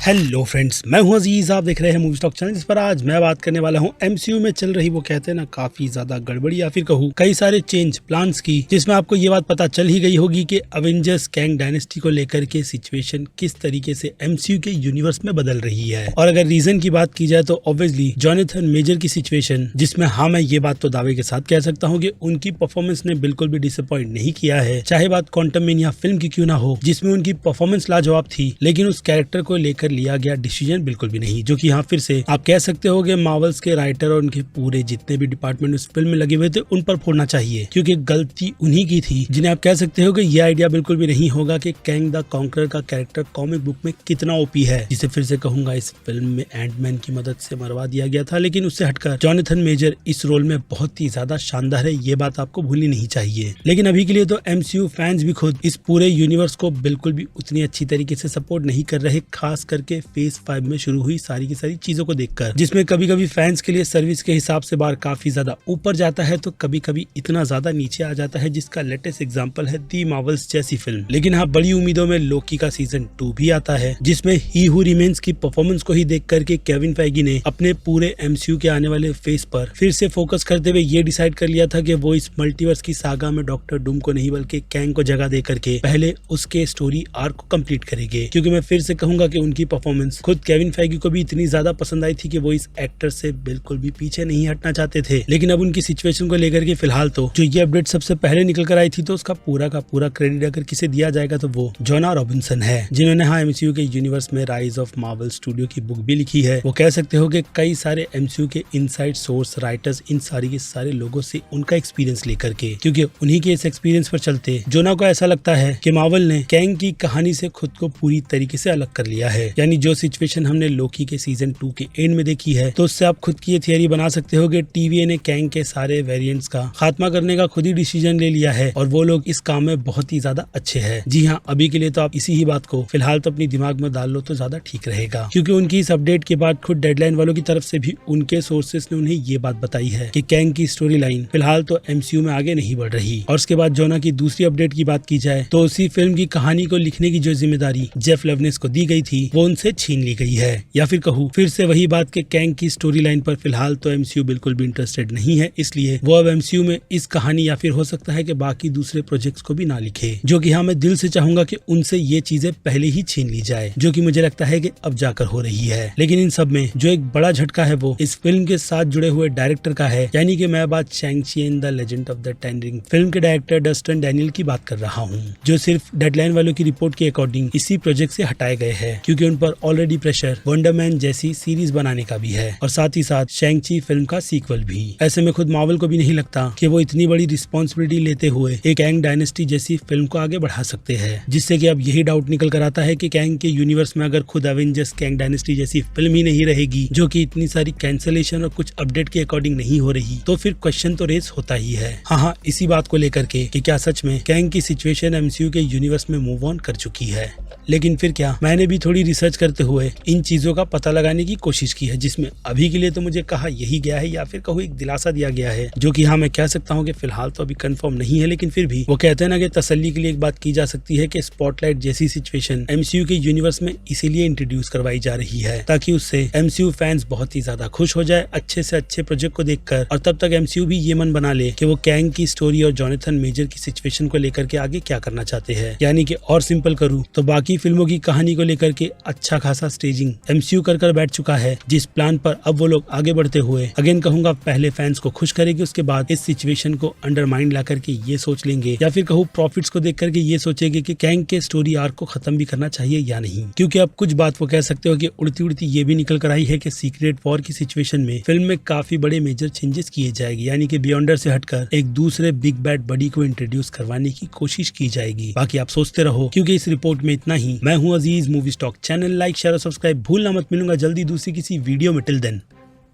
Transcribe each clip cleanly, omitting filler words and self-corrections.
Hello friends, मैं हूं अजीज। आप देख रहे हैं मूवी स्टॉक चैनल, जिस पर आज मैं बात करने वाला हूं एमसीयू में चल रही, वो कहते हैं ना, काफी ज्यादा गड़बड़ी या फिर कहूं कई सारे चेंज प्लान्स की, जिसमें आपको ये बात पता चल ही गई होगी कि अवेंजर्स कैंग डायनेस्टी को लेकर के सिचुएशन किस तरीके से एमसीयू के यूनिवर्स में बदल रही है। और अगर रीजन की बात की जाए तो ऑब्वियसली जोनाथन मेजर की सिचुएशन, जिसमें हाँ मैं ये बात तो दावे के साथ कह सकता हूँ कि उनकी परफॉर्मेंस ने बिल्कुल भी डिसअपॉइंट नहीं किया है। चाहे बात क्वांटममेनिया फिल्म की क्यों ना हो, जिसमें उनकी परफॉर्मेंस लाजवाब थी, लेकिन उस कैरेक्टर को लेकर लिया गया डिसीजन बिल्कुल भी नहीं, जो कि यहाँ फिर से आप कह सकते हो कि मार्वल्स के राइटर और उनके पूरे जितने भी डिपार्टमेंट उस फिल्म में लगे हुए थे उन पर फोड़ना चाहिए, क्योंकि गलती उन्हीं की थी, जिन्हें आप कह सकते हो कि ये आइडिया बिल्कुल भी नहीं होगा कि कैंग द कॉन्करर का कैरेक्टर कॉमिक बुक में कितना ओपी है, जिसे फिर से कहूंगा इस फिल्म में एंटमैन की मदद से मरवा दिया गया था। लेकिन उससे हटकर जोनाथन मेजर इस रोल में बहुत ही ज्यादा शानदार है, ये बात आपको भूलनी नहीं चाहिए। लेकिन अभी के लिए तो एमसीयू फैंस भी खुद इस पूरे यूनिवर्स को बिल्कुल भी उतनी अच्छी तरीके से सपोर्ट नहीं कर रहे, खास करके फेज 5 में शुरू हुई सारी की सारी चीजों को देखकर, जिसमें कभी कभी फैंस के लिए सर्विस के हिसाब से बार काफी ज्यादा ऊपर जाता है तो कभी कभी इतना ज्यादा नीचे आ जाता है, जिसका लेटेस्ट एग्जांपल है दी मार्वल्स जैसी फिल्म। लेकिन हाँ, बड़ी उम्मीदों में लोकी का सीजन 2 भी आता है, जिसमें ही हू रिमेन्स की परफॉर्मेंस को ही देख करके केविन फेगी ने अपने पूरे एमसीयू के आने वाले फेज पर फिर से फोकस करते हुए ये डिसाइड कर लिया था कि वो इस मल्टीवर्स की सागा में डॉक्टर डूम को नहीं बल्कि कैंग को जगह दे करके पहले उसके स्टोरी आर्क को कंप्लीट करेंगे। क्योंकि मैं फिर से कहूंगा कि उनकी परफॉर्मेंस खुद केविन फेगी को भी इतनी ज्यादा पसंद आई थी कि वो इस एक्टर से बिल्कुल भी पीछे नहीं हटना चाहते थे। लेकिन अब उनकी सिचुएशन को लेकर के फिलहाल तो जो ये अपडेट सबसे पहले निकल कर आई थी, तो उसका पूरा का पूरा क्रेडिट अगर किसे दिया जाएगा तो वो जोना रॉबिन्सन है, जिन्होंने हाँ एमसीयू के यूनिवर्स में राइज ऑफ मार्वल स्टूडियो की बुक भी लिखी है। वो कह सकते हो कि कई सारे एमसीयू के इनसाइड सोर्स राइटर्स इन सारी के सारे लोगों से उनका एक्सपीरियंस लेकर के, क्योंकि उन्हीं के इस एक्सपीरियंस पर चलते जोना को ऐसा लगता है कि मार्वल ने कैंग की कहानी से खुद को पूरी तरीके से अलग कर लिया है। यानी जो सिचुएशन हमने लोकी के सीजन 2 के एंड में देखी है, तो उससे आप खुद की ये थियरी बना सकते हो कि टीवीए ने कैंग के सारे वेरिएंट्स का खात्मा करने का खुद ही डिसीजन ले लिया है और वो लोग इस काम में बहुत ही ज्यादा अच्छे हैं। जी हाँ, अभी के लिए तो आप इसी ही बात को फिलहाल तो अपनी दिमाग में डाल लो तो ज्यादा ठीक रहेगा, क्योंकि उनकी इस अपडेट के बाद खुद डेडलाइन वालों की तरफ से भी उनके सोर्सेस ने उन्हें ये बात बताई है कि कैंग की स्टोरी लाइन फिलहाल तो एमसीयू में आगे नहीं बढ़ रही। और उसके बाद जोना की दूसरी अपडेट की बात की जाए तो उसी फिल्म की कहानी को लिखने की जो जिम्मेदारी जेफ लवनेस को दी गई थी, वो उनसे छीन ली गई है। या फिर कहूँ फिर से वही बात के कैंग की स्टोरी लाइन पर फिलहाल तो एमसीयू बिल्कुल भी इंटरेस्टेड नहीं है, इसलिए वो अब एमसीयू में इस कहानी या फिर हो सकता है कि बाकी दूसरे प्रोजेक्ट्स को भी ना लिखे, जो कि हाँ मैं दिल से चाहूंगा कि उनसे ये चीजें पहले ही छीन ली जाए, जो कि मुझे लगता है कि अब जाकर हो रही है। लेकिन इन सब में जो एक बड़ा झटका है वो इस फिल्म के साथ जुड़े हुए डायरेक्टर का है, यानी कि मैं बात शैंग-ची and the legend of the ten ring film के डायरेक्टर डस्टन डैनियल की बात कर रहा हूँ, जो सिर्फ डेडलाइन वालों की रिपोर्ट के अकॉर्डिंग इसी प्रोजेक्ट से हटाए गए हैं, क्योंकि उन पर ऑलरेडी प्रेशर वंडरमैन जैसी सीरीज बनाने का भी है और साथ ही साथ शैंग-ची फिल्म का सीक्वल भी। ऐसे में खुद मार्वल को भी नहीं लगता कि वो इतनी बड़ी रिस्पॉन्सिबिलिटी लेते हुए एक कैंग डायनेस्टी जैसी फिल्म को आगे बढ़ा सकते हैं, जिससे कि अब यही डाउट निकल कर आता है कि कैंग के यूनिवर्स में अगर खुद एवेंजर्स कैंग डायनेस्टी जैसी फिल्म ही नहीं रहेगी, जो कि इतनी सारी कैंसिलेशन और कुछ अपडेट के अकॉर्डिंग नहीं हो रही, तो फिर क्वेश्चन तो रेस होता ही है। हाँ, इसी बात को लेकर के कि क्या सच में कैंग की सिचुएशन एमसीयू के यूनिवर्स में मूव ऑन कर चुकी है। लेकिन फिर क्या, मैंने भी थोड़ी रिसर्च करते हुए इन चीजों का पता लगाने की कोशिश की है, जिसमें अभी के लिए तो मुझे कहा यही गया है या फिर कहूँ एक दिलासा दिया गया है, जो कि हाँ मैं कह सकता हूँ कि फिलहाल तो अभी कंफर्म नहीं है। लेकिन फिर भी वो कहते हैं ना कि तसल्ली के लिए एक बात की जा सकती है कि स्पॉटलाइट जैसी सिचुएशन एमसीयू के यूनिवर्स में इसीलिए इंट्रोड्यूस करवाई जा रही है ताकि उससे एमसीयू फैंस बहुत ही ज्यादा खुश हो जाए अच्छे से अच्छे प्रोजेक्ट को देखकर, और तब तक एमसीयू भी ये मन बना ले कि वो कैंग की स्टोरी और जोनाथन मेजर की सिचुएशन को लेकर के आगे क्या करना चाहते हैं। यानी कि और सिंपल करूँ तो बाकी फिल्मों की कहानी को लेकर के अच्छा खासा स्टेजिंग एमसीयू कर बैठ चुका है, जिस प्लान पर अब वो लोग आगे बढ़ते हुए अगेन कहूंगा पहले फैंस को खुश करेंगे, उसके बाद इस सिचुएशन को अंडरमाइन ला करके ये सोच लेंगे या फिर कहूँ प्रॉफिट्स को देख करके ये सोचेंगे कि कैंग के स्टोरी आर्क को खत्म भी करना चाहिए या नहीं। क्योंकि अब कुछ बात वो कह सकते हो कि उड़ती उड़ती ये भी निकल कर आई है कि सीक्रेट वॉर की सिचुएशन में फिल्म में काफी बड़े मेजर चेंजेस किए जाएंगे, यानी कि बियॉन्डर से हटकर एक दूसरे बिग बैड बडी को इंट्रोड्यूस करवाने की कोशिश की जाएगी। बाकी आप सोचते रहो, क्योंकि इस रिपोर्ट में इतना ही। मैं हूँ Aziz, movie stock channel like share और सब्सक्राइब भूलना मत। मिलूंगा जल्दी दूसरी किसी वीडियो में। Till then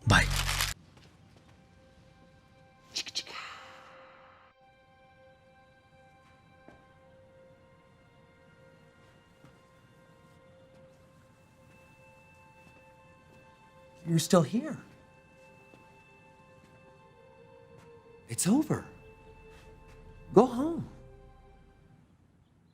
bye. You're still here. It's over. Go home.